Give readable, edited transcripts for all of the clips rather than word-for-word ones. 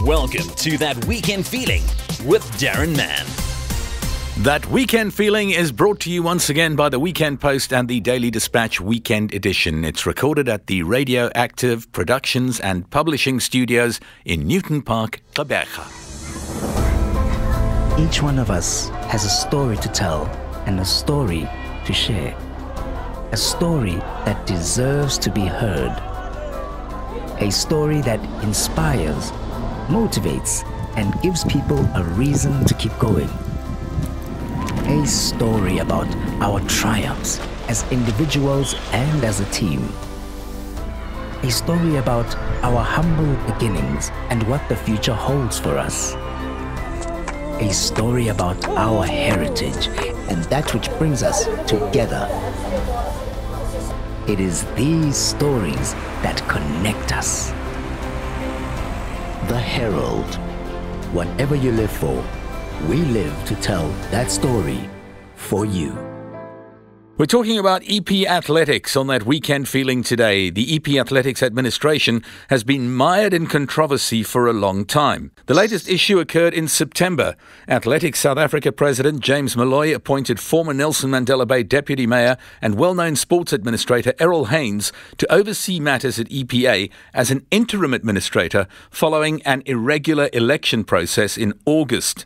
Welcome to That Weekend Feeling with Daron Mann. That Weekend Feeling is brought to you once again by the Weekend Post and the Daily Dispatch Weekend Edition. It's recorded at the Radioactive Productions and Publishing Studios in Newton Park, Gqeberha. Each one of us has a story to tell and a story to share. A story that deserves to be heard. A story that inspires, motivates, and gives people a reason to keep going. A story about our triumphs as individuals and as a team. A story about our humble beginnings and what the future holds for us. A story about our heritage and that which brings us together. It is these stories that connect us. The Herald. Whatever you live for, we live to tell that story for you. We're talking about EP Athletics on That Weekend Feeling today. The EP Athletics administration has been mired in controversy for a long time. The latest issue occurred in September. Athletics South Africa President James Malloy appointed former Nelson Mandela Bay Deputy Mayor and well-known sports administrator Errol Haynes to oversee matters at EPA as an interim administrator following an irregular election process in August.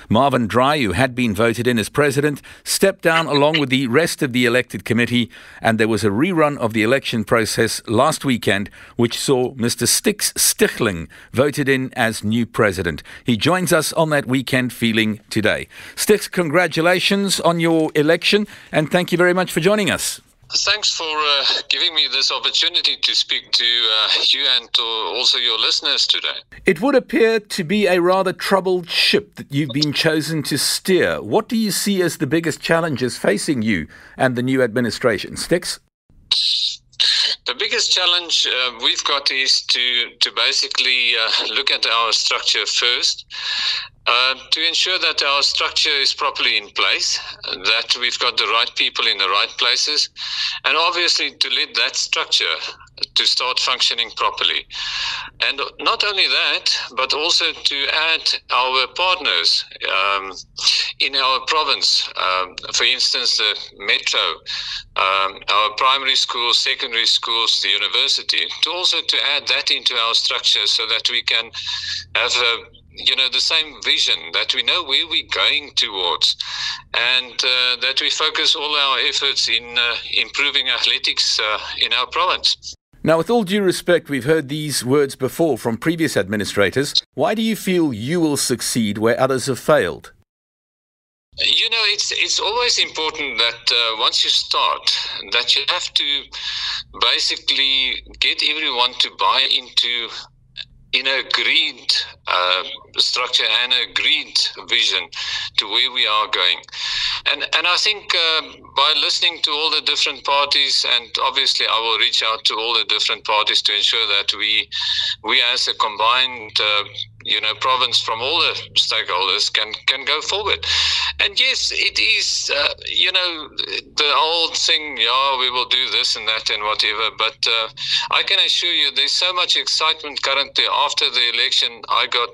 Marvin Dry, who had been voted in as president, stepped down along with the rest of the elected committee, and there was a rerun of the election process last weekend, which saw Mr. Sticks Stighling voted in as new president. He joins us on That Weekend Feeling today. Sticks, congratulations on your election, and thank you very much for joining us. Thanks for giving me this opportunity to speak to you and to also your listeners today. It would appear to be a rather troubled ship that you've been chosen to steer. What do you see as the biggest challenges facing you and the new administration? Sticks? The biggest challenge we've got is to basically look at our structure first, to ensure that our structure is properly in place, that we've got the right people in the right places, and obviously to let that structure to start functioning properly. And not only that, but also to add our partners in our province, for instance, the metro, our primary schools, secondary schools, the university, to add that into our structure so that we can have the same vision, that we know where we're going towards, and that we focus all our efforts in improving athletics in our province. Now, with all due respect, we've heard these words before from previous administrators. Why do you feel you will succeed where others have failed? It's always important that once you start, that you have to basically get everyone to buy into in an agreed structure and agreed vision to where we are going. And I think by listening to all the different parties, and obviously I will reach out to all the different parties to ensure that we as a combined province from all the stakeholders can go forward. And yes, it is, the old thing, we will do this and that and whatever, but I can assure you there's so much excitement currently. After the election, I got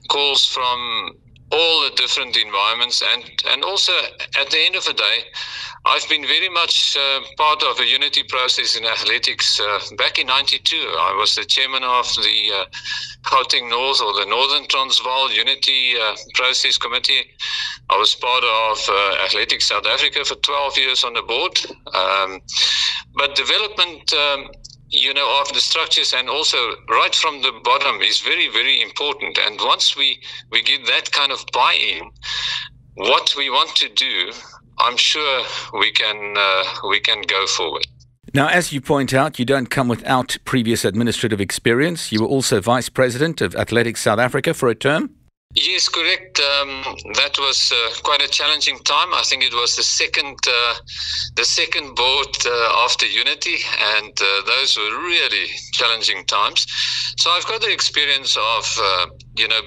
calls from all the different environments, and also at the end of the day, I've been very much part of a unity process in athletics. Back in '92, I was the chairman of the Gauteng North, or the Northern Transvaal Unity Process Committee. I was part of Athletics South Africa for 12 years on the board. But development of the structures, and also right from the bottom, is very, very important. And once we get that kind of buy-in, what we want to do, I'm sure we can go forward. Now, as you point out, you don't come without previous administrative experience. You were also Vice President of Athletics South Africa for a term. Yes, correct. That was quite a challenging time. I think it was the second board after Unity, and those were really challenging times. So I've got the experience of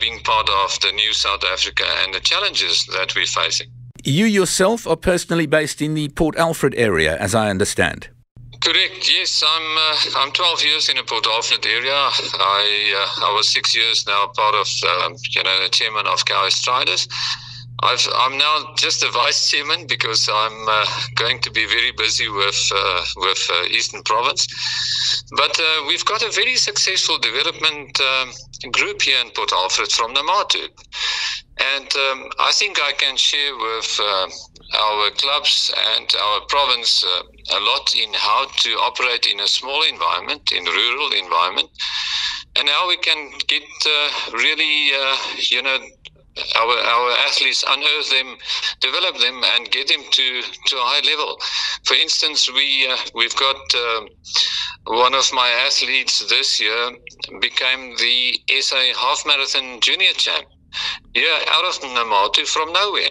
being part of the new South Africa and the challenges that we're facing. You yourself are personally based in the Port Alfred area, as I understand. Correct. Yes, I'm 12 years in the Port Alfred area. I was 6 years now part of the chairman of Cow Striders. I'm now just the vice chairman because I'm going to be very busy with Eastern Province. But we've got a very successful development group here in Port Alfred from Namatu. And I think I can share with our clubs and our province a lot in how to operate in a small environment, in rural environment, and how we can get our athletes, unearth them, develop them, and get them to a high level. For instance, we've got one of my athletes this year became the SA Half Marathon Junior Champ. Yeah, out of Namatu from nowhere.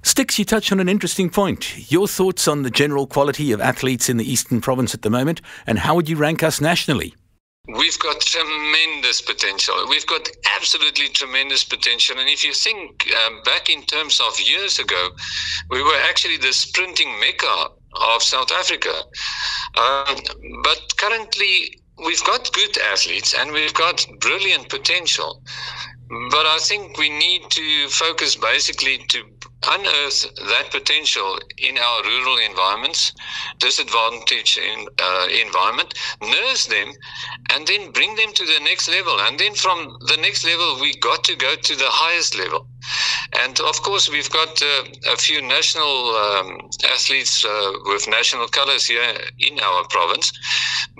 Sticks, you touched on an interesting point. Your thoughts on the general quality of athletes in the Eastern Province at the moment, and how would you rank us nationally? We've got tremendous potential. We've got absolutely tremendous potential. And if you think back in terms of years ago, we were actually the sprinting mecca of South Africa. But currently, we've got good athletes and we've got brilliant potential. But I think we need to focus basically to unearth that potential in our rural environments, disadvantaged environment, nurse them, and then bring them to the next level. And then from the next level, we got to go to the highest level. And of course, we've got a few national athletes with national colors here in our province,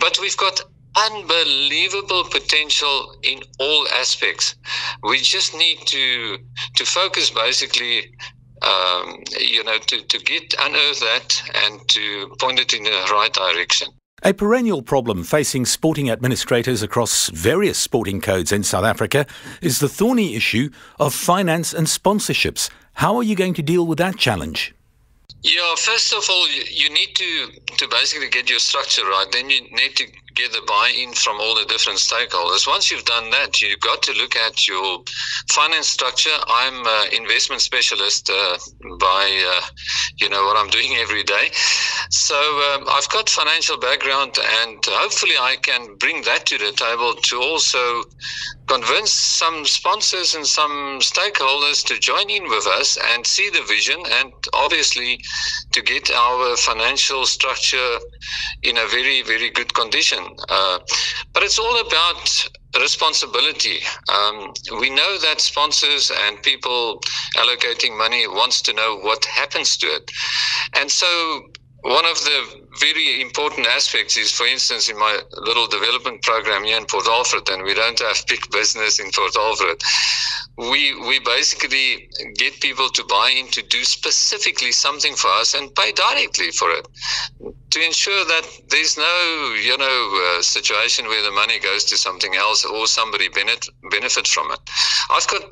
but we've got unbelievable potential in all aspects. We just need to focus basically, to unearth that and to point it in the right direction. A perennial problem facing sporting administrators across various sporting codes in South Africa is the thorny issue of finance and sponsorships. How are you going to deal with that challenge? Yeah, first of all, you need to basically get your structure right. Then you need to get the buy-in from all the different stakeholders. Once you've done that, you've got to look at your finance structure. I'm an investment specialist by what I'm doing every day. So I've got financial background, and hopefully I can bring that to the table to also convince some sponsors and some stakeholders to join in with us and see the vision, and obviously to get our financial structure in a very, very good condition. But it's all about responsibility. We know that sponsors and people allocating money wants to know what happens to it. And so one of the very important aspects is, for instance, in my little development program here in Port Alfred, and we don't have big business in Port Alfred, we basically get people to buy in to do specifically something for us and pay directly for it, to ensure that there's no situation where the money goes to something else or somebody benefit from it. I've got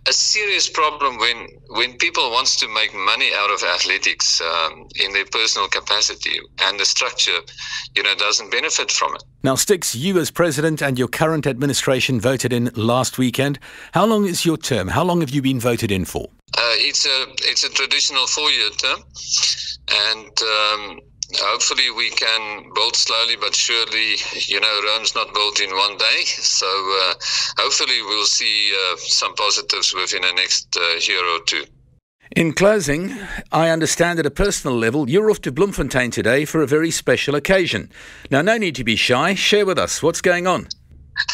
a serious problem when people wants to make money out of athletics in their personal capacity, and the structure doesn't benefit from it. Now, Sticks, you as president and your current administration voted in last weekend. How long is your term? How long have you been voted in for? It's a traditional 4-year term, and hopefully we can build slowly but surely. Rome's not built in one day, so hopefully we'll see some positives within the next year or two. In closing, I understand at a personal level you're off to Bloemfontein today for a very special occasion. Now, no need to be shy. Share with us what's going on.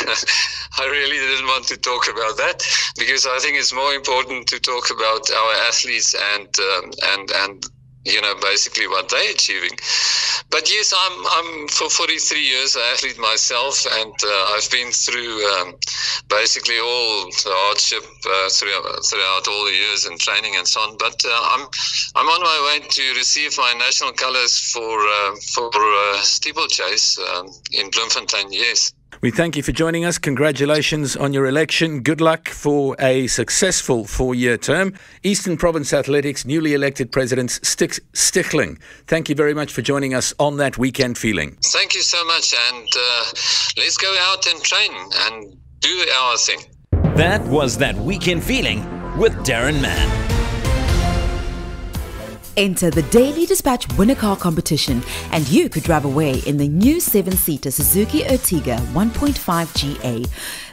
I really didn't want to talk about that because I think it's more important to talk about our athletes and basically what they're achieving. But yes, I'm for 43 years an athlete myself, and I've been through basically all the hardship throughout all the years and training and so on. But I'm on my way to receive my national colours for steeplechase in Bloemfontein. Yes. We thank you for joining us. Congratulations on your election. Good luck for a successful 4-year term. Eastern Province Athletics newly elected President Sticks Stighling. Thank you very much for joining us on That Weekend Feeling. Thank you so much, and let's go out and train and do our thing. That was That Weekend Feeling with Daron Mann. Enter the Daily Dispatch Winner Car competition and you could drive away in the new 7-seater Suzuki Ertiga 1.5 GA.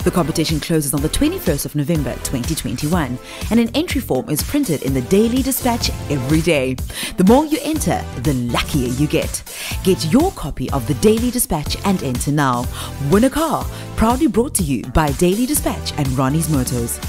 The competition closes on the 21st of November 2021 and an entry form is printed in the Daily Dispatch every day. The more you enter, the luckier you get. Get your copy of the Daily Dispatch and enter now. Win a car, proudly brought to you by Daily Dispatch and Ronnie's Motors.